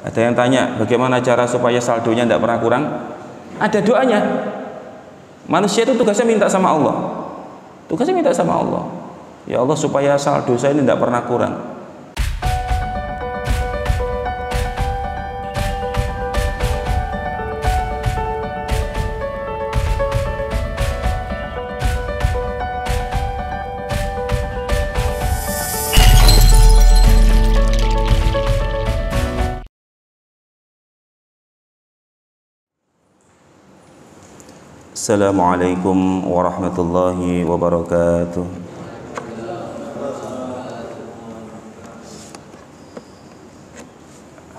Ada yang tanya, bagaimana cara supaya saldonya tidak pernah kurang? Ada doanya. Manusia itu tugasnya minta sama Allah. Tugasnya minta sama Allah. Ya Allah, supaya saldo saya ini tidak pernah kurang. Assalamualaikum warahmatullahi wabarakatuh.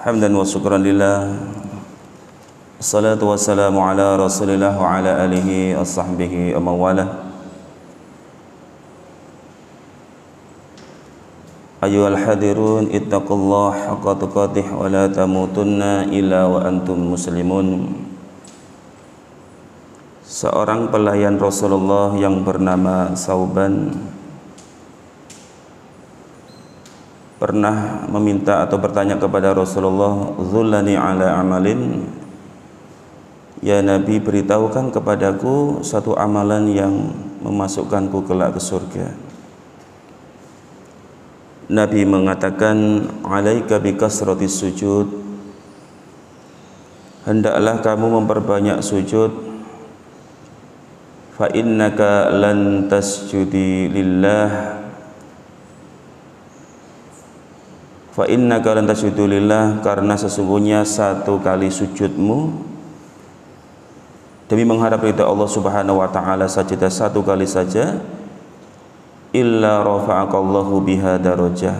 Hamdan wa syukran lillah. Assalatu wassalamu ala rasulillah wa ala alihi wa sahbihi wa mawalah. Ayyuhal hadirun ittaqullaha haqqa tuqatih wa la tamutunna illa wa antum muslimun. Seorang pelayan Rasulullah yang bernama Sauban pernah meminta atau bertanya kepada Rasulullah, "Zullani ala amalin." Ya Nabi, beritahukan kepadaku satu amalan yang memasukkanku kelak ke surga. Nabi mengatakan, "Alaika bikasratis sujud." Hendaklah kamu memperbanyak sujud. Fa innaka lan tasjudi lillah. Fa innaka lan tasjudu lillah, karena sesungguhnya satu kali sujudmu demi mengharap ridha Allah Subhanahu wa taala sajadah satu kali saja, illa rafa'akallahu biha darajah,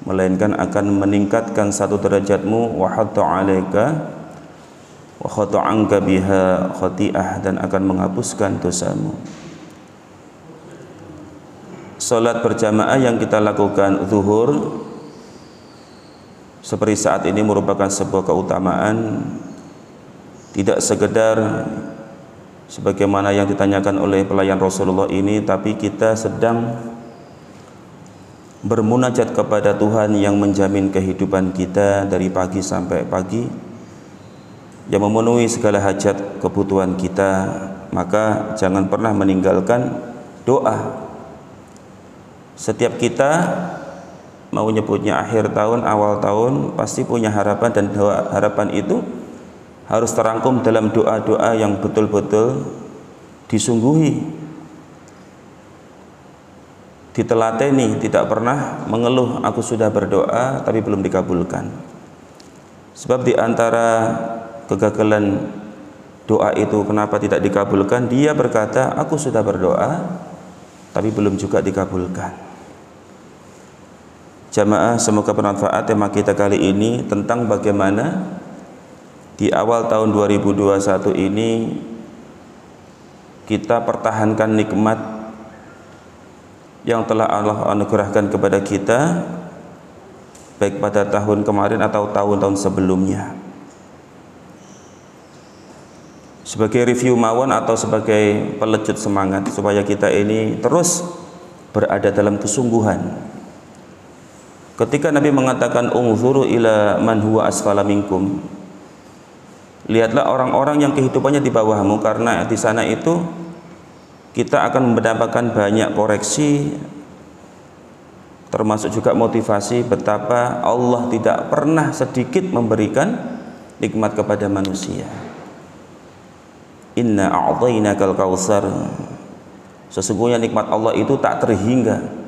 melainkan akan meningkatkan satu derajatmu, wa hatta 'alaika wa khata'anka biha khati'ah, dan akan menghapuskan dosamu. Salat berjamaah yang kita lakukan zuhur seperti saat ini merupakan sebuah keutamaan, tidak sekedar sebagaimana yang ditanyakan oleh pelayan Rasulullah ini, tapi kita sedang bermunajat kepada Tuhan yang menjamin kehidupan kita dari pagi sampai pagi, yang memenuhi segala hajat kebutuhan kita. Maka jangan pernah meninggalkan doa. Setiap kita, mau nyebutnya akhir tahun, awal tahun, pasti punya harapan, dan doa harapan itu harus terangkum dalam doa-doa yang betul-betul disungguhi, ditelateni, tidak pernah mengeluh, "Aku sudah berdoa tapi belum dikabulkan." Sebab di antara kegagalan doa itu kenapa tidak dikabulkan, dia berkata, "Aku sudah berdoa tapi belum juga dikabulkan." Jamaah, semoga bermanfaat tema kita kali ini tentang bagaimana di awal tahun 2021 ini kita pertahankan nikmat yang telah Allah anugerahkan kepada kita, baik pada tahun kemarin atau tahun-tahun sebelumnya. Sebagai review mawon atau sebagai pelecut semangat supaya kita ini terus berada dalam kesungguhan. Ketika Nabi mengatakan, "Unzuru ila man huwa asfala minkum." Lihatlah orang-orang yang kehidupannya di bawahmu, karena di sana itu kita akan mendapatkan banyak koreksi, termasuk juga motivasi betapa Allah tidak pernah sedikit memberikan nikmat kepada manusia. Inna a'tainakal kautsar. Sesungguhnya nikmat Allah itu tak terhingga.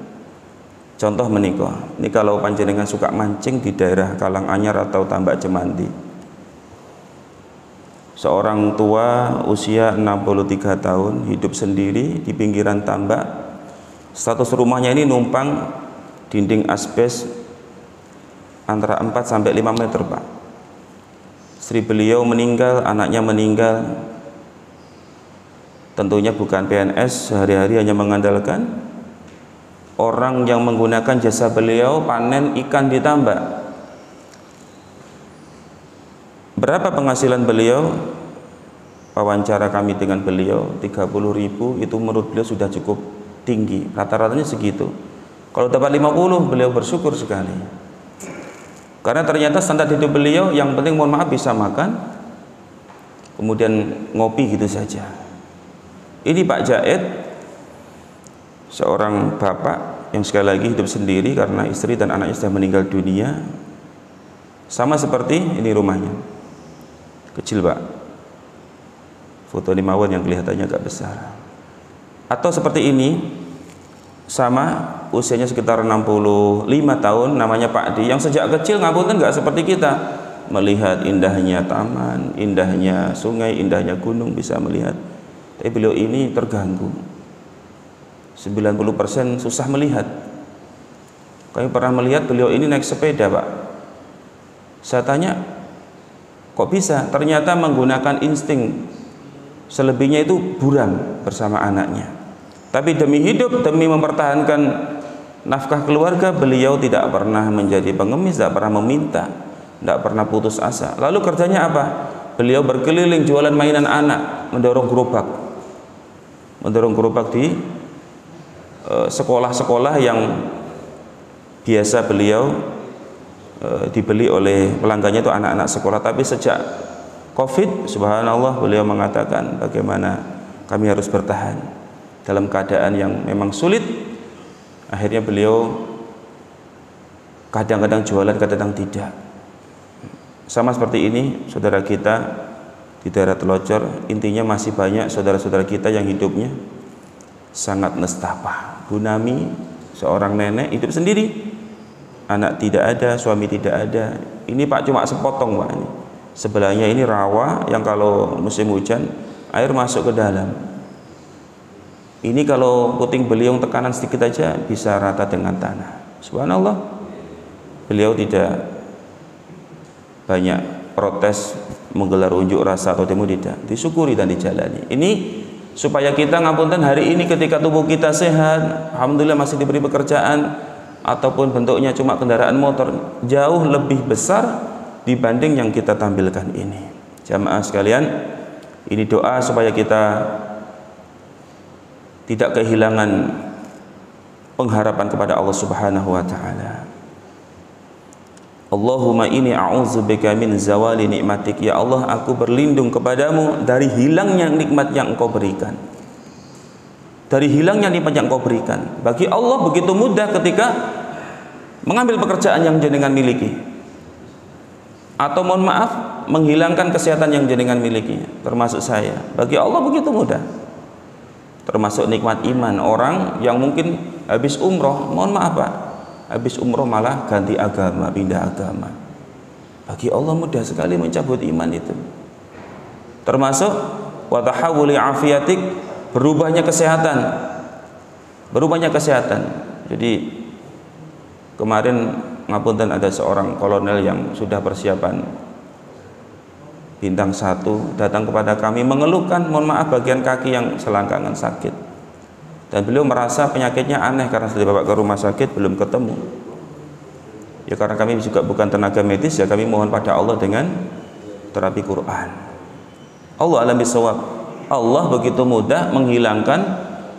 Contoh menikah, ini kalau panjenengan suka mancing di daerah Kalanganyar atau Tambak Cemandi, seorang tua usia 63 tahun hidup sendiri di pinggiran tambak. Status rumahnya ini numpang dinding asbes antara 4 sampai 5 meter, Pak. Istri beliau meninggal, anaknya meninggal. Tentunya bukan PNS, sehari-hari hanya mengandalkan orang yang menggunakan jasa beliau panen ikan di tambak. Berapa penghasilan beliau? Wawancara kami dengan beliau 30.000, itu menurut beliau sudah cukup tinggi, rata-ratanya segitu. Kalau dapat 50, beliau bersyukur sekali. Karena ternyata standar hidup beliau yang penting mohon maaf bisa makan, kemudian ngopi gitu saja. Ini Pak Jaid, seorang bapak yang sekali lagi hidup sendiri karena istri dan anaknya sudah meninggal dunia. Sama seperti ini rumahnya, kecil Pak, foto ini mawon yang kelihatannya agak besar. Atau seperti ini, sama usianya sekitar 65 tahun, namanya Pak D, yang sejak kecil ngapunten nggak seperti kita, melihat indahnya taman, indahnya sungai, indahnya gunung bisa melihat. Tapi beliau ini terganggu, 90% susah melihat. Kami pernah melihat beliau ini naik sepeda Pak. Saya tanya, kok bisa? Ternyata menggunakan insting, selebihnya itu buram bersama anaknya. Tapi demi hidup, demi mempertahankan nafkah keluarga, beliau tidak pernah menjadi pengemis, tidak pernah meminta, tidak pernah putus asa. Lalu kerjanya apa? Beliau berkeliling jualan mainan anak, mendorong gerobak di sekolah-sekolah yang biasa beliau dibeli oleh pelanggannya itu anak-anak sekolah. Tapi sejak Covid, subhanallah, beliau mengatakan bagaimana kami harus bertahan dalam keadaan yang memang sulit. Akhirnya beliau kadang-kadang jualan, kadang-kadang tidak. Sama seperti ini saudara kita di daerah Telocor. Intinya masih banyak saudara-saudara kita yang hidupnya sangat nestapa. Bu Nami, seorang nenek, hidup sendiri, anak tidak ada, suami tidak ada. Ini Pak cuma sepotong Pak ini. Sebelahnya ini rawa yang kalau musim hujan air masuk ke dalam. Ini kalau puting beliung tekanan sedikit aja bisa rata dengan tanah. Subhanallah, beliau tidak banyak protes, menggelar unjuk rasa atau demo, tidak, disyukuri dan dijalani. Ini supaya kita ngapunten hari ini ketika tubuh kita sehat, alhamdulillah masih diberi pekerjaan, ataupun bentuknya cuma kendaraan motor, jauh lebih besar dibanding yang kita tampilkan ini. Jamaah sekalian, ini doa supaya kita tidak kehilangan pengharapan kepada Allah Subhanahu wa taala. Allahumma inni a'udzubika min zawali nikmatik. Ya Allah, aku berlindung kepadamu dari hilangnya nikmat yang Engkau berikan. Dari hilangnya nikmat yang Engkau berikan. Bagi Allah begitu mudah ketika mengambil pekerjaan yang jenengan miliki, atau mohon maaf menghilangkan kesehatan yang jenengan miliki, termasuk saya. Bagi Allah begitu mudah. Termasuk nikmat iman, orang yang mungkin habis umroh, mohon maaf Pak, habis umroh malah ganti agama, pindah agama. Bagi Allah mudah sekali mencabut iman itu. Termasuk wa tahawuli afiyatik, berubahnya kesehatan. Jadi kemarin ngapunten ada seorang kolonel yang sudah persiapan bintang 1 datang kepada kami mengeluhkan, mohon maaf, bagian kaki yang selangkangan sakit, dan beliau merasa penyakitnya aneh karena sudah dibawa ke rumah sakit belum ketemu. Ya karena kami juga bukan tenaga medis, ya kami mohon pada Allah dengan terapi Quran. Allah alam bisawab. Allah begitu mudah menghilangkan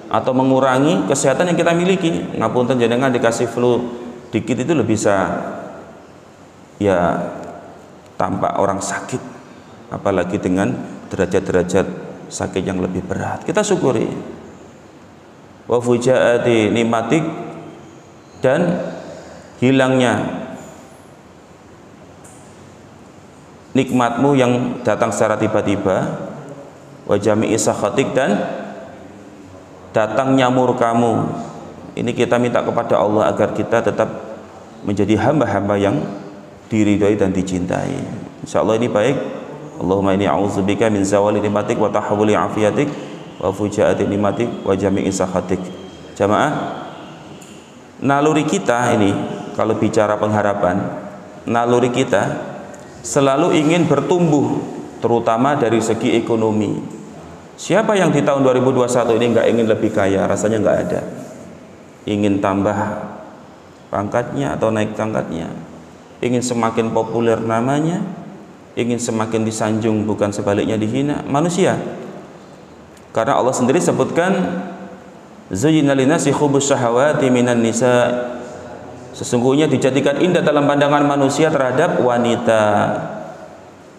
atau mengurangi kesehatan yang kita miliki. Ngapunten jenengan dikasih flu dikit itu lebih bisa ya tampak orang sakit, apalagi dengan derajat-derajat sakit yang lebih berat. Kita syukuri. Wa fujaati nikmatik, dan hilangnya nikmatmu yang datang secara tiba-tiba. Wa jami'i sakhatik, dan datangnya murkamu. Ini kita minta kepada Allah agar kita tetap menjadi hamba-hamba yang diridhoi dan dicintai. Insyaallah ini baik. Allahumma inni a'udzubika min zawali nikmatik wa tahawuli afiyatik wa fujaati nikmatik wa jami'i sakhatik. Jamaah, naluri kita ini kalau bicara pengharapan, naluri kita selalu ingin bertumbuh, terutama dari segi ekonomi. Siapa yang di tahun 2021 ini nggak ingin lebih kaya? Rasanya nggak ada. Ingin tambah pangkatnya atau naik pangkatnya, ingin semakin populer namanya, ingin semakin disanjung bukan sebaliknya dihina. Manusia, karena Allah sendiri sebutkan zuyyina linnasi hubbus syahawati minan nisa. Sesungguhnya dijadikan indah dalam pandangan manusia terhadap wanita,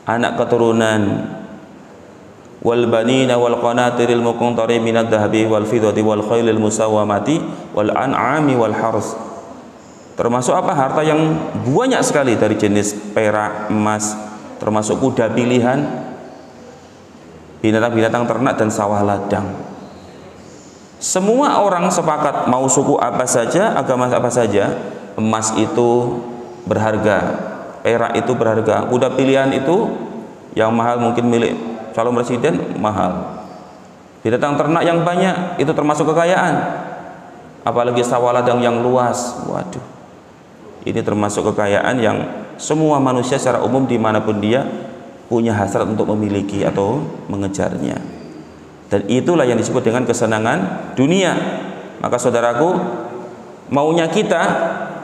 anak keturunan, wal banina wal qanatiril muqantari minadh dhahabi wal fiddati wal khailil musawwamati wal an'ami wal hars. Termasuk apa? Harta yang banyak sekali dari jenis perak, emas, termasuk kuda pilihan, binatang-binatang ternak dan sawah ladang. Semua orang sepakat, mau suku apa saja, agama apa saja, emas itu berharga, perak itu berharga, kuda pilihan itu yang mahal mungkin milik calon presiden mahal, binatang ternak yang banyak itu termasuk kekayaan, apalagi sawah ladang yang luas. Waduh, ini termasuk kekayaan yang semua manusia secara umum dimanapun dia punya hasrat untuk memiliki atau mengejarnya, dan itulah yang disebut dengan kesenangan dunia. Maka saudaraku, maunya kita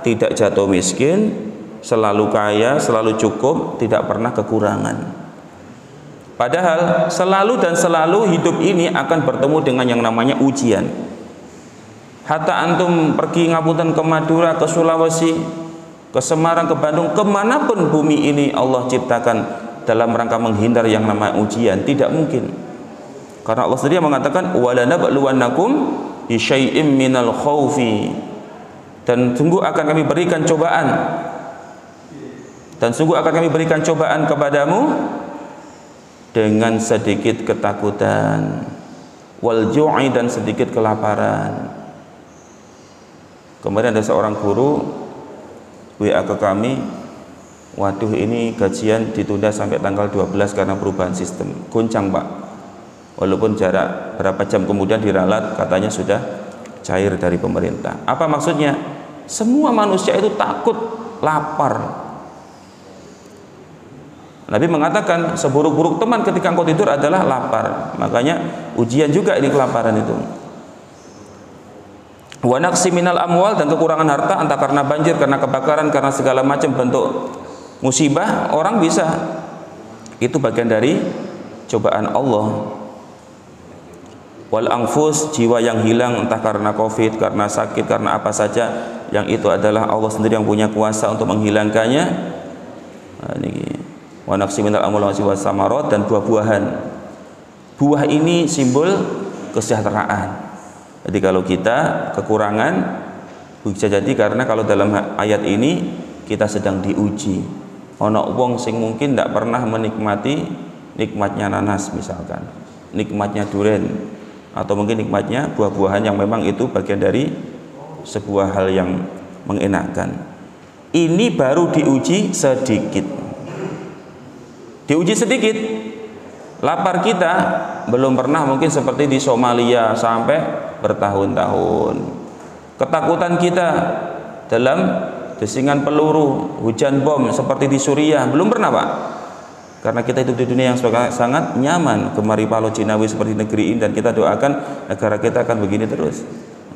tidak jatuh miskin, selalu kaya, selalu cukup, tidak pernah kekurangan. Padahal selalu dan selalu hidup ini akan bertemu dengan yang namanya ujian. Hatta antum pergi ngapunten ke Madura, ke Sulawesi, ke Semarang, ke Bandung, kemanapun bumi ini Allah ciptakan dalam rangka menghindar yang namanya ujian, tidak mungkin. Karena Allah sendiri mengatakan walanabluwannakum bi syai'im minal khaufi, dan sungguh akan kami berikan cobaan, dan sungguh akan kami berikan cobaan kepadamu dengan sedikit ketakutan, wal ju'i, dan sedikit kelaparan. Kemarin ada seorang guru WA ke kami, waduh ini gajian ditunda sampai tanggal 12 karena perubahan sistem. Goncang Pak, walaupun jarak berapa jam kemudian diralat katanya sudah cair dari pemerintah. Apa maksudnya? Semua manusia itu takut lapar. Nabi mengatakan seburuk-buruk teman ketika engkau tidur adalah lapar. Makanya ujian juga ini kelaparan itu. Wa naqsi minal amwal, dan kekurangan harta, entah karena banjir, karena kebakaran, karena segala macam bentuk musibah orang bisa. Itu bagian dari cobaan Allah. Wal anfus, jiwa yang hilang entah karena Covid, karena sakit, karena apa saja, yang itu adalah Allah sendiri yang punya kuasa untuk menghilangkannya. Nah, ini wa naqsi minal amwal wa samarot, dan buah-buahan. Buah ini simbol kesejahteraan. Jadi kalau kita kekurangan, bisa jadi karena kalau dalam ayat ini kita sedang diuji. Ono wong sing mungkin tidak pernah menikmati nikmatnya nanas misalkan, nikmatnya durian, atau mungkin nikmatnya buah-buahan yang memang itu bagian dari sebuah hal yang mengenakkan. Ini baru diuji sedikit. Diuji sedikit. Lapar kita belum pernah mungkin seperti di Somalia sampai bertahun-tahun. Ketakutan kita dalam desingan peluru, hujan bom seperti di Suriah belum pernah Pak. Karena kita hidup di dunia yang sangat nyaman, gemari Palo Jinawi seperti negeri ini, dan kita doakan negara kita akan begini terus,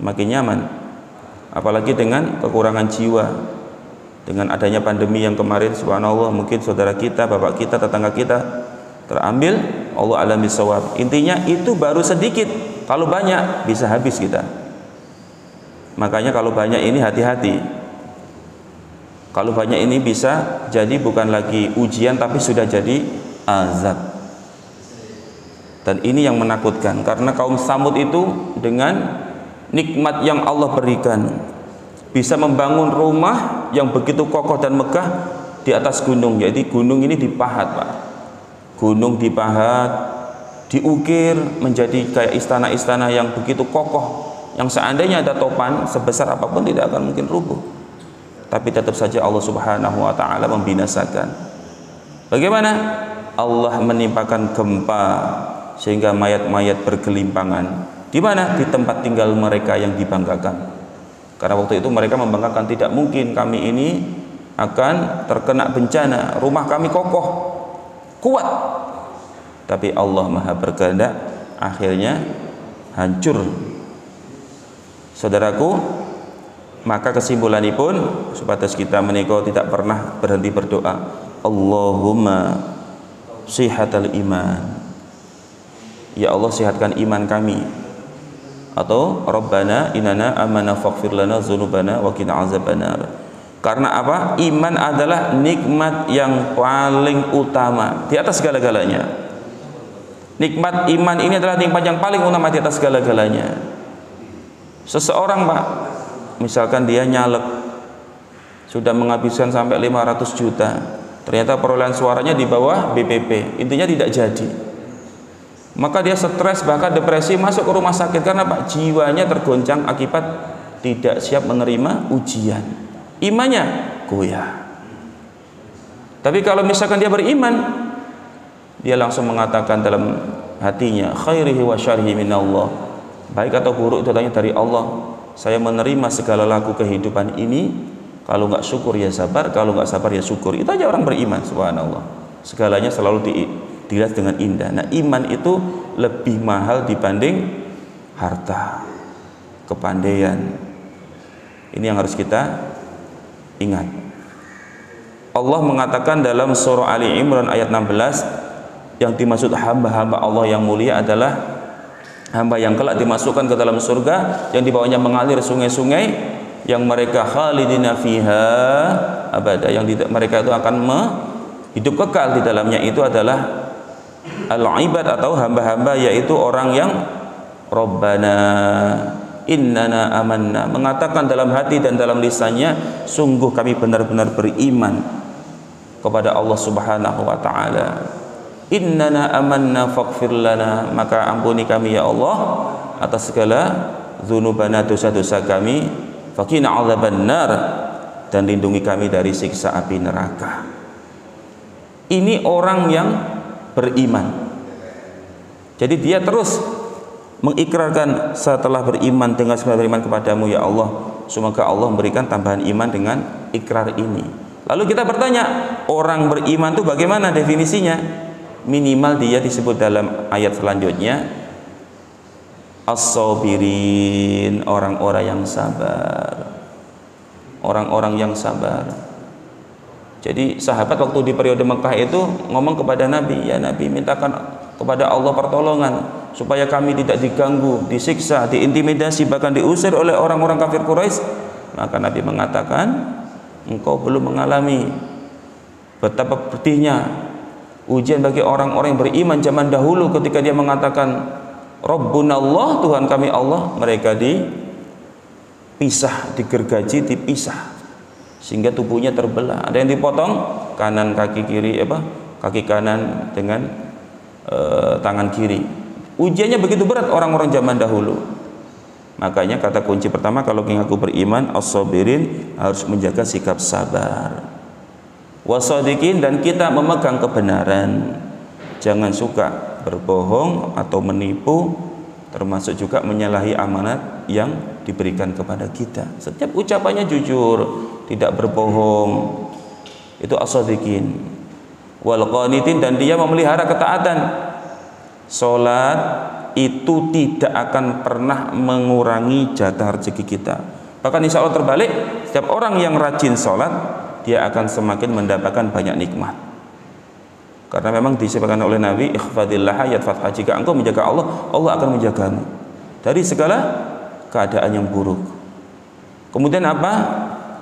makin nyaman. Apalagi dengan kekurangan jiwa, dengan adanya pandemi yang kemarin, subhanallah, mungkin saudara kita, bapak kita, tetangga kita terambil, Allah alam bisawab. Intinya itu baru sedikit, kalau banyak bisa habis kita. Makanya kalau banyak ini hati-hati. Kalau banyak ini bisa jadi bukan lagi ujian, tapi sudah jadi azab. Dan ini yang menakutkan, karena kaum Samud itu dengan nikmat yang Allah berikan bisa membangun rumah yang begitu kokoh dan megah di atas gunung. Jadi gunung ini dipahat Pak, gunung dipahat, diukir menjadi kayak istana-istana yang begitu kokoh, yang seandainya ada topan sebesar apapun tidak akan mungkin rubuh. Tapi tetap saja Allah Subhanahu wa taala membinasakan. Bagaimana? Allah menimpakan gempa sehingga mayat-mayat bergelimpangan. Di mana? Di tempat tinggal mereka yang dibanggakan. Karena waktu itu mereka membanggakan, tidak mungkin kami ini akan terkena bencana, rumah kami kokoh, kuat. Tapi Allah Maha berkehendak, akhirnya hancur. Saudaraku, maka kesimpulanipun supados kita menika tidak pernah berhenti berdoa, Allahumma sihatal iman, ya Allah sehatkan iman kami, atau Rabbana inana amana faghfir lana dzunubana wa qina azabannar, Karena apa? Iman adalah nikmat yang paling utama di atas segala-galanya. Nikmat iman ini adalah nikmat yang paling utama di atas segala-galanya. Seseorang, Pak, misalkan dia nyalek, sudah menghabiskan sampai 500 juta, ternyata perolehan suaranya di bawah BPP, intinya tidak jadi. Maka dia stres, bahkan depresi, masuk ke rumah sakit karena Pak, jiwanya tergoncang akibat tidak siap menerima ujian. Imannya goyah. Tapi kalau misalkan dia beriman, dia langsung mengatakan dalam hatinya, khairihi wa syarhi minallah, baik atau buruk itu datangnya dari Allah. Saya menerima segala laku kehidupan ini. Kalau nggak syukur ya sabar, kalau nggak sabar ya syukur. Itu aja orang beriman, subhanallah. Segalanya selalu dilihat dengan indah. Nah, iman itu lebih mahal dibanding harta, kepandaian. Ini yang harus kita ingat. Allah mengatakan dalam surah Ali Imran ayat 16, yang dimaksud hamba-hamba Allah yang mulia adalah hamba yang kelak dimasukkan ke dalam surga, yang di bawahnya mengalir sungai-sungai, yang mereka khalidina fiha abada, yang mereka itu akan hidup kekal di dalamnya. Itu adalah al-ibad atau hamba-hamba, yaitu orang yang Rabbana innana amanna, mengatakan dalam hati dan dalam lisannya, sungguh kami benar-benar beriman kepada Allah Subhanahu wa taala. Innana amanna faghfir lana, maka ampuni kami ya Allah atas segala dzunubana, dosa-dosa kami, faqina adzabannar, dan lindungi kami dari siksa api neraka. Ini orang yang beriman. Jadi dia terus mengikrarkan, setelah beriman dengan segala beriman kepadamu ya Allah, semoga Allah memberikan tambahan iman dengan ikrar ini. Lalu kita bertanya, orang beriman itu bagaimana definisinya? Minimal dia disebut dalam ayat selanjutnya as-sabirin, orang-orang yang sabar. Orang-orang yang sabar. Jadi sahabat waktu di periode Mekah itu ngomong kepada Nabi, ya Nabi, mintakan kepada Allah pertolongan supaya kami tidak diganggu, disiksa, diintimidasi, bahkan diusir oleh orang-orang kafir Quraisy. Maka Nabi mengatakan, engkau belum mengalami betapa pedihnya ujian bagi orang-orang yang beriman zaman dahulu ketika dia mengatakan Rabbunallah, Tuhan kami Allah. Mereka dipisah, digergaji, dipisah sehingga tubuhnya terbelah. Ada yang dipotong kanan kaki kiri, kaki kanan dengan tangan kiri. Ujiannya begitu berat orang-orang zaman dahulu. Makanya kata kunci pertama kalau mengaku beriman, as-sabirin, harus menjaga sikap sabar. Wasadiqin, dan kita memegang kebenaran, jangan suka berbohong atau menipu, termasuk juga menyalahi amanat yang diberikan kepada kita. Setiap ucapannya jujur, tidak berbohong, itu as-sadiqin. Wal qanitin, dan dia memelihara ketaatan. Salat itu tidak akan pernah mengurangi jatah rezeki kita, bahkan insya Allah terbalik. Setiap orang yang rajin salat, dia akan semakin mendapatkan banyak nikmat. Karena memang disebutkan oleh Nabi, ikhfadillah yadfa'ha, jika engkau menjaga Allah, Allah akan menjagamu dari segala keadaan yang buruk. Kemudian apa?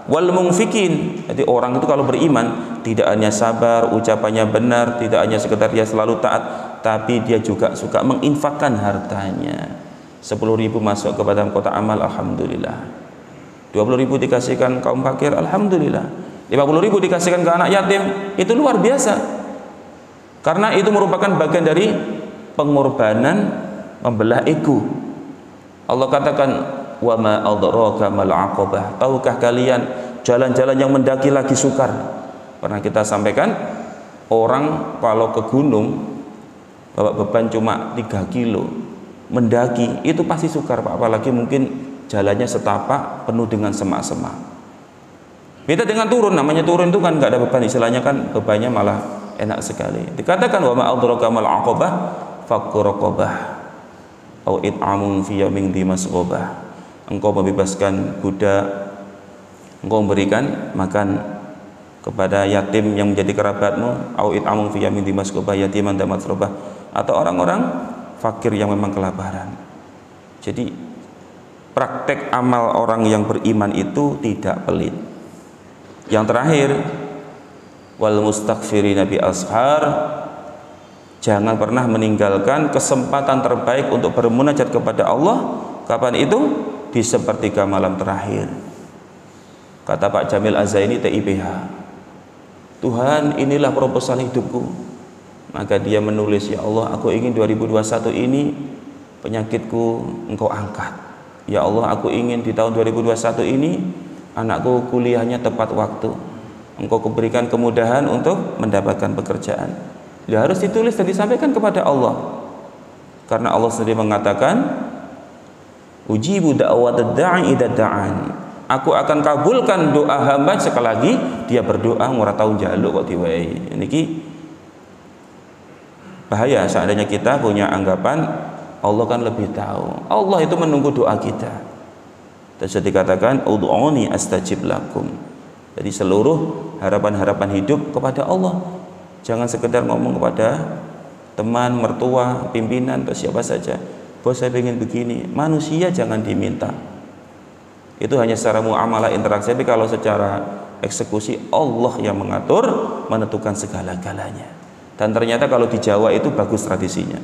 Wal mungfikin, jadi orang itu kalau beriman tidak hanya sabar, ucapannya benar, tidak hanya sekedar dia selalu taat, tapi dia juga suka menginfakkan hartanya. 10.000 masuk ke dalam kotak amal, alhamdulillah. 20.000 dikasihkan kaum fakir, alhamdulillah. 50.000 dikasihkan ke anak yatim, itu luar biasa. Karena itu merupakan bagian dari pengorbanan membelah ego. Allah katakan, wa ma adraka mal aqabah, tahukah kalian jalan-jalan yang mendaki lagi sukar? Pernah kita sampaikan, orang kalau ke gunung bawa beban cuma 3 kilo, mendaki itu pasti sukar, Pak. Apalagi mungkin jalannya setapak penuh dengan semak-semak. Beda dengan turun, namanya turun itu kan nggak ada beban, istilahnya kan bebannya malah enak sekali. Dikatakan wa ma adraka mal aqabah fakku raqabah au it'amun fi yaumin dhi masghubah. Engkau membebaskan budak, engkau memberikan makan kepada yatim yang menjadi kerabatmu, au it'amun fi yaumin dhi masghubah, yatiman dha masrubah, atau orang-orang fakir yang memang kelaparan. Jadi praktek amal orang yang beriman itu tidak pelit. Yang terakhir, wal mustaghfirina bi ashar, jangan pernah meninggalkan kesempatan terbaik untuk bermunajat kepada Allah. Kapan itu? Di sepertiga malam terakhir. Kata Pak Jamil Azaini TIPH, Tuhan, inilah proposal hidupku. Maka dia menulis, ya Allah, aku ingin 2021 ini penyakitku Engkau angkat. Ya Allah, aku ingin di tahun 2021 ini anakku kuliahnya tepat waktu. Engkau berikan kemudahan untuk mendapatkan pekerjaan. Ya, harus ditulis dan disampaikan kepada Allah. Karena Allah sendiri mengatakan, ujibu da'watad da'i idza da'an. Aku akan kabulkan doa hamba sekali lagi dia berdoa, ora tau njaluk kok diwai. Niki bahaya seandainya kita punya anggapan Allah kan lebih tahu. Allah itu menunggu doa kita. Dan sudah dikatakan ud'uni astajib lakum. Jadi seluruh harapan-harapan hidup kepada Allah. Jangan sekedar ngomong kepada teman, mertua, pimpinan atau siapa saja. Bos, saya pengen begini. Manusia jangan diminta. Itu hanya secara muamalah interaksi. Tapi kalau secara eksekusi, Allah yang mengatur, menentukan segala-galanya. Dan ternyata kalau di Jawa itu bagus tradisinya.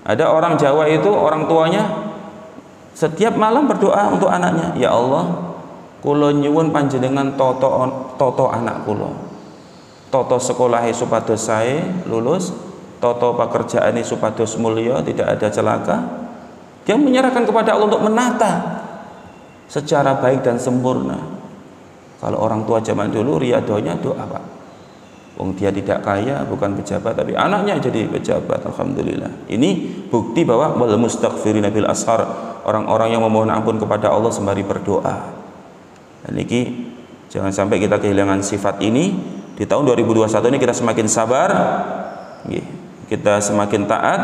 Ada orang Jawa itu orang tuanya setiap malam berdoa untuk anaknya, ya Allah, kula nyuwun panjenengan toto anak kula, toto sekolahe supados sae lulus, toto pekerjaane supados mulya, tidak ada celaka. Dia menyerahkan kepada Allah untuk menata secara baik dan sempurna. Kalau orang tua zaman dulu riadonya doa, Pak. Wong dia tidak kaya, bukan pejabat, tapi anaknya jadi pejabat. Alhamdulillah. Ini bukti bahwa wal mustaghfirina bil ashar, orang-orang yang memohon ampun kepada Allah sembari berdoa. Dan ini jangan sampai kita kehilangan sifat ini. Di tahun 2021 ini kita semakin sabar, kita semakin taat.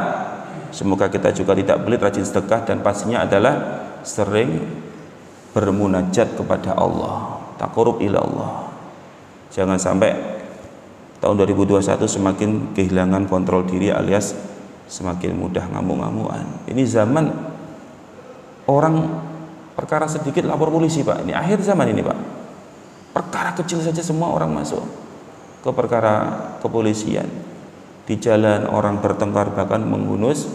Semoga kita juga tidak pelit, rajin sedekah, dan pastinya adalah sering bermunajat kepada Allah, taqarrub ila Allah. Jangan sampai tahun 2021 semakin kehilangan kontrol diri alias semakin mudah ngamuk-ngamukan. Ini zaman orang perkara sedikit lapor polisi, Pak. Ini akhir zaman ini, Pak. Perkara kecil saja semua orang masuk ke perkara kepolisian. Di jalan orang bertengkar bahkan menghunus,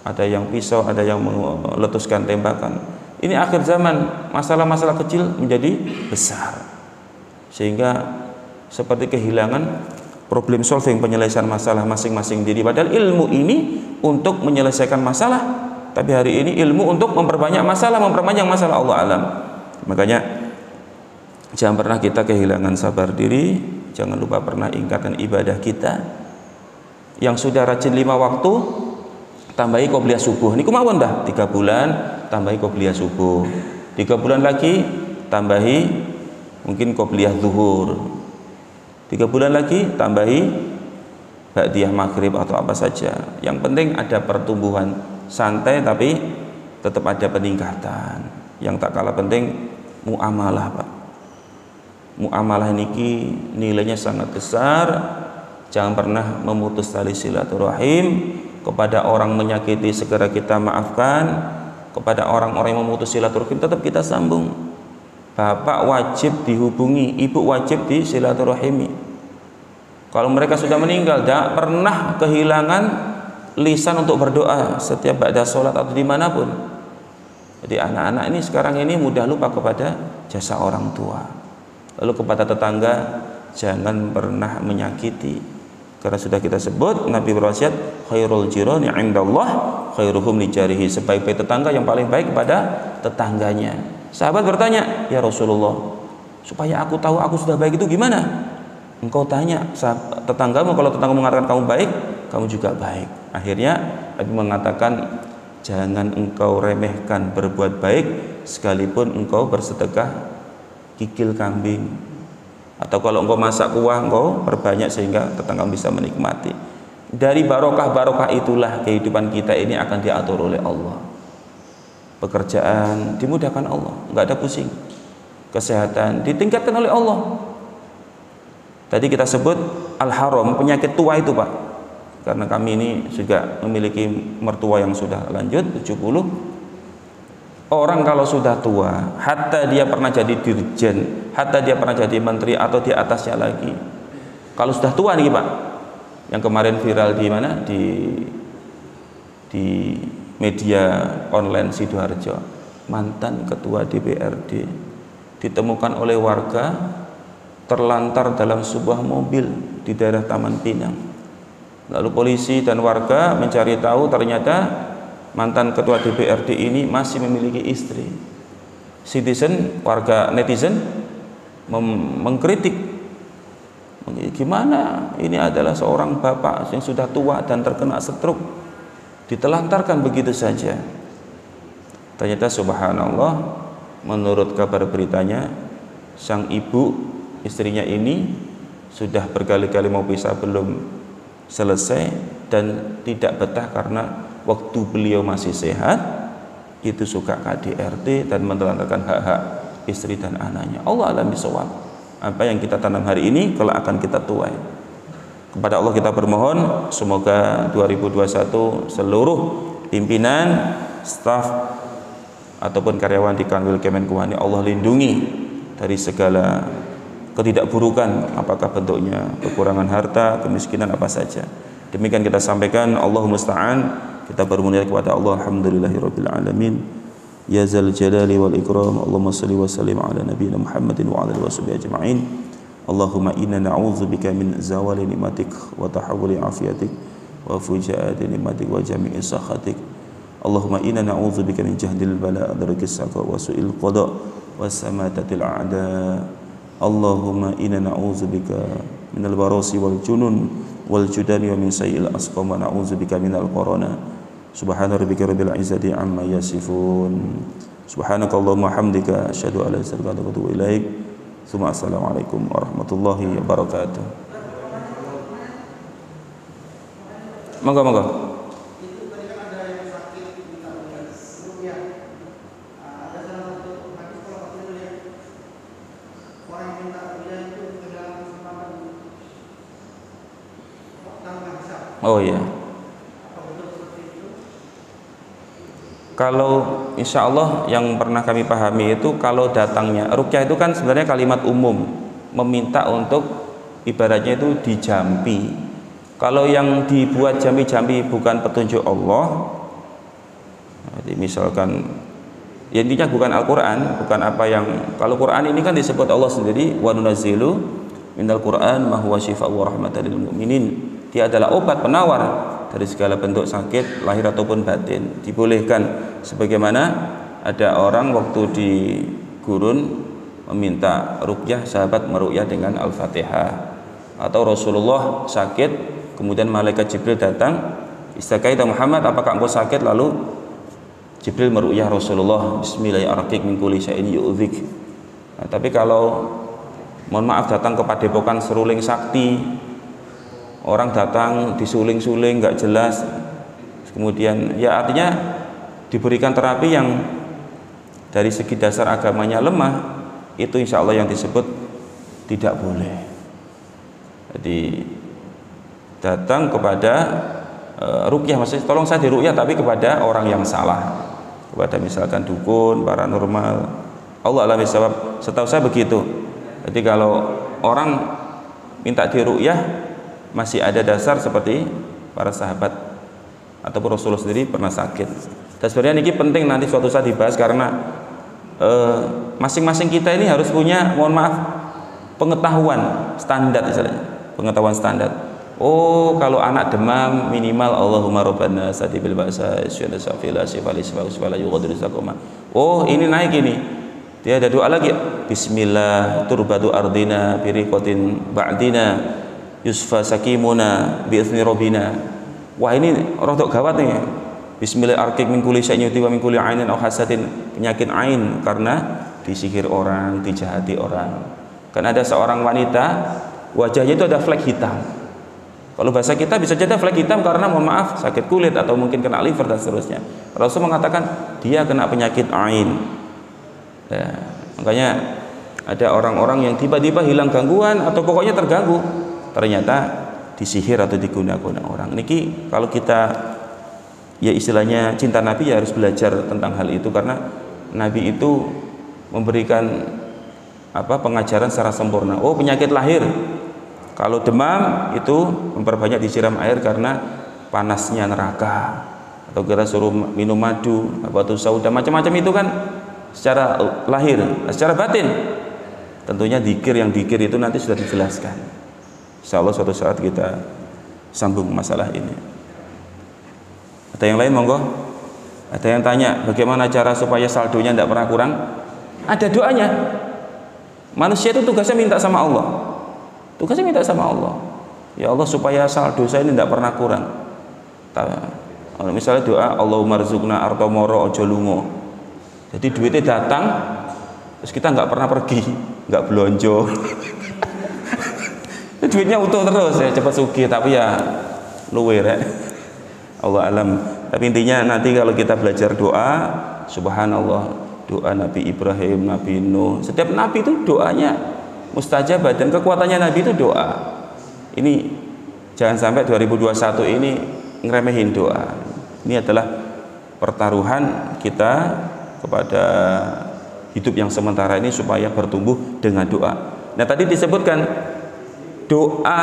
ada yang pisau, ada yang meletuskan tembakan. Ini akhir zaman, masalah-masalah kecil menjadi besar. Sehingga seperti kehilangan problem solving, penyelesaian masalah masing-masing diri. Padahal ilmu ini untuk menyelesaikan masalah, tapi hari ini ilmu untuk memperbanyak masalah, memperpanjang masalah. Allah alam. Makanya jangan pernah kita kehilangan sabar diri. Jangan lupa pernah ingatkan ibadah kita. Yang sudah rajin 5 waktu, tambahi qobliyah subuh. Ini kemauan dah 3 bulan, tambahi qobliyah subuh. 3 bulan lagi tambahi mungkin qobliyah zuhur. 3 bulan lagi tambahi ba'diyah maghrib atau apa saja. Yang penting ada pertumbuhan santai tapi tetap ada peningkatan. Yang tak kalah penting muamalah, Pak. Muamalah niki nilainya sangat besar. Jangan pernah memutus tali silaturahim. Kepada orang menyakiti segera kita maafkan. Kepada orang-orang yang memutus silaturahim tetap kita sambung. Bapak wajib dihubungi, ibu wajib disilaturahimi. Kalau mereka sudah meninggal, tidak pernah kehilangan lisan untuk berdoa setiap ba'da sholat atau dimanapun. Jadi anak-anak ini sekarang ini mudah lupa kepada jasa orang tua. Lalu kepada tetangga, jangan pernah menyakiti. Karena sudah kita sebut, Nabi berwasiat, khairul jirani indallah khairuhum li jarihi. Sebaik-baik tetangga yang paling baik kepada tetangganya. Sahabat bertanya, ya Rasulullah, supaya aku tahu aku sudah baik itu gimana? Engkau tanya tetanggamu, kalau tetanggamu mengatakan kamu baik, kamu juga baik. Akhirnya Nabi mengatakan, jangan engkau remehkan berbuat baik sekalipun engkau bersedekah kikil kambing. Atau kalau engkau masak kuah, engkau perbanyak sehingga tetanggamu bisa menikmati. Dari barokah-barokah itulah kehidupan kita ini akan diatur oleh Allah. Pekerjaan dimudahkan Allah, nggak ada pusing. Kesehatan ditingkatkan oleh Allah. Tadi kita sebut al-haram, penyakit tua itu, Pak. Karena kami ini juga memiliki mertua yang sudah lanjut 70. Orang kalau sudah tua, hatta dia pernah jadi dirjen hatta dia pernah jadi menteri atau di atasnya lagi. Kalau sudah tua nih Pak, yang kemarin viral di mana, di media online Sidoarjo, mantan ketua DPRD ditemukan oleh warga terlantar dalam sebuah mobil di daerah Taman Pinang. Lalu polisi dan warga mencari tahu, ternyata mantan ketua DPRD ini masih memiliki istri. Warga netizen mengkritik, gimana ini adalah seorang bapak yang sudah tua dan terkena stroke, ditelantarkan begitu saja. Ternyata subhanallah, menurut kabar beritanya, sang ibu, istrinya ini sudah berkali-kali mau pisah belum selesai, dan tidak betah karena waktu beliau masih sehat itu suka KDRT dan menelantarkan hak-hak istri dan anaknya. Allah alam bisawab. Apa yang kita tanam hari ini kelak akan kita tuai. Kepada Allah kita bermohon, semoga 2021 seluruh pimpinan, staf ataupun karyawan di Kanwil Kemenkumham Allah lindungi dari segala ketidakburukan, apakah bentuknya kekurangan harta, kemiskinan, apa saja. Demikian kita sampaikan. Allahumma musta'an. Kita bermunajat kepada Allah. Alhamdulillahirabbil alamin. Ya zal jalali wal ikram. Allahumma shalli wa sallim ala nabiyyina Muhammadin wa ala alihi washabihi ajma'in. Allahumma inna na'udzubika min zawali nikmatik wa tahawuli afiyatik wa fujaati nikmatik wa jami'i sakhatik. Allahumma inna na'udzubika min jahdil bala' darkis saqa wa su'il qada wa samatatil a'da. Allahumma inna na'udzubika minal barasi wal junun wal judani wa min sayyi'il asqam wa na'udzubika minal corona. Subhana rabbika rabbil izzati amma yasifun. Subhanakallahumma hamdika asyhadu an la ilaha illa anta astaghfiruka wa atubu ilaik. Assalamualaikum warahmatullahi wabarakatuh. Monggo. Oh iya. Kalau insya Allah yang pernah kami pahami itu, kalau datangnya ruqyah itu kan sebenarnya kalimat umum, meminta untuk ibaratnya itu dijampi. Kalau yang dibuat jampi-jampi bukan petunjuk Allah, jadi misalkan ya intinya bukan Al-Quran, bukan apa yang, kalau Quran ini kan disebut Allah sendiri, wa nunazzilu minal Quran ma huwa syifaa'un wa rahmatan lil mu'minin. Dia adalah obat penawar dari segala bentuk sakit lahir ataupun batin. Dibolehkan, sebagaimana ada orang waktu di gurun meminta ruqyah, sahabat meruqyah dengan Al-Fatihah. Atau Rasulullah sakit, kemudian malaikat Jibril datang, "Istaqaita Muhammad, apakah engkau sakit?" Lalu Jibril meruqyah Rasulullah, "Bismillahirrahmanirrahim min kulli syai'in yu'dzik." Nah, tapi kalau mohon maaf datang ke Padepokan Seruling Sakti, orang datang disuling-suling nggak jelas, kemudian ya artinya diberikan terapi yang dari segi dasar agamanya lemah, itu insya Allah yang disebut tidak boleh. Jadi datang kepada ruqyah, maksudnya tolong saya diruqyah tapi kepada orang yang salah, kepada misalkan dukun, paranormal. Allah alam bisawab, setahu saya begitu. Jadi kalau orang minta diruqyah masih ada dasar seperti para sahabat ataupun Rasulullah sendiri pernah sakit. Dan sebenarnya ini penting nanti suatu saat dibahas, karena masing-masing kita ini harus punya, mohon maaf, pengetahuan standar, misalnya pengetahuan standar. Oh, kalau anak demam minimal Allahumma rabbana satibil ba'sa syada safila syifali syifala yughadiru sakoma. Oh, ini naik ini. Dia ada doa lagi. Bismillah turbatu ardina biriqatin ba'dina yusfa sakimuna bi'izni rabbina. Wah, ini rodok gawat nih. Bismillah arkik min kulli syai'in yuti wa min kulli ainin aw hasadin, penyakit ain karena disihir orang, dijahati orang. Kan ada seorang wanita wajahnya itu ada flek hitam. Kalau bahasa kita bisa jadi flek hitam karena mohon maaf sakit kulit atau mungkin kena liver dan seterusnya. Rasul mengatakan dia kena penyakit ain. Ya, makanya ada orang-orang yang tiba-tiba hilang gangguan atau pokoknya terganggu, ternyata disihir atau digunakan orang. Niki kalau kita ya istilahnya cinta Nabi ya harus belajar tentang hal itu, karena Nabi itu memberikan pengajaran secara sempurna. Oh, penyakit lahir, kalau demam itu memperbanyak disiram air karena panasnya neraka, atau kita suruh minum madu, batu sauda, macam-macam itu kan secara lahir. Secara batin tentunya dikir itu nanti sudah dijelaskan. Insya Allah suatu saat kita sambung masalah ini. Ada yang lain monggo? Ada yang tanya bagaimana cara supaya saldonya tidak pernah kurang? Ada doanya. Manusia itu tugasnya minta sama Allah. Tugasnya minta sama Allah. Ya Allah, supaya saldo saya ini tidak pernah kurang. Misalnya doa Allahumma rzuqna arta moro ojo lungo. Jadi duitnya datang, terus kita nggak pernah pergi, nggak belonjo. Duitnya utuh terus ya, cepat sugih, tapi ya luwe rek. Allah alam. Tapi intinya nanti kalau kita belajar doa, subhanallah, doa Nabi Ibrahim, Nabi Nuh, setiap Nabi itu doanya mustajabah, dan kekuatannya Nabi itu doa. Ini jangan sampai 2021 ini ngeremehin doa. Ini adalah pertaruhan kita kepada hidup yang sementara ini supaya bertumbuh dengan doa. Nah, tadi disebutkan doa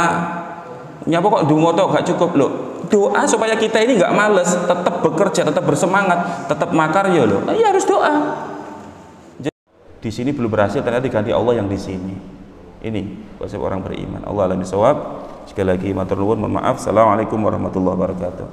nyapa kok dumoto gak cukup loh. Doa supaya kita ini nggak males, tetap bekerja, tetap bersemangat, tetap makarya loh. Nah, ya harus doa. Di sini belum berhasil, ternyata diganti Allah yang di sini. Ini konsep orang beriman. Allah alam bisawab. Sekali lagi matur nuwun, mohon maaf. Assalamualaikum warahmatullahi wabarakatuh.